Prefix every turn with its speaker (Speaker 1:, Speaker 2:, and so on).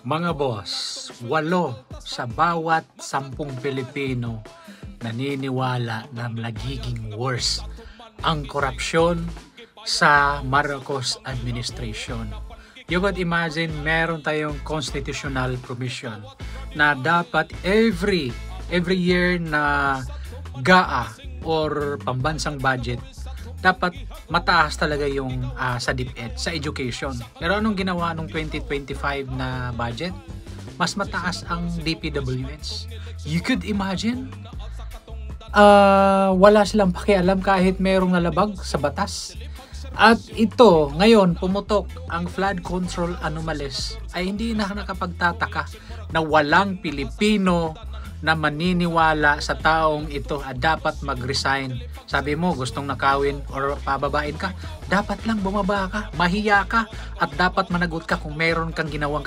Speaker 1: Mga boss, 8 sa bawat 10 Pilipino naniniwala na nagiging worse ang korupsyon sa Marcos administration. You could imagine meron tayong constitutional provision na dapat every year na GAA or pambansang budget dapat mataas talaga yung sa DepEd, sa education. Pero anong ginawa nung 2025 na budget? Mas mataas ang DPWH. You could imagine? Wala silang pakialam kahit merong nalabag sa batas. At ito, ngayon, pumutok ang flood control anomalies ay hindi na nakapagtataka na walang Pilipino na maniniwala sa taong ito at dapat mag-resign. Sabi mo, gustong nakawin or pababain ka, dapat lang bumaba ka, mahiya ka, at dapat managot ka kung meron kang ginawang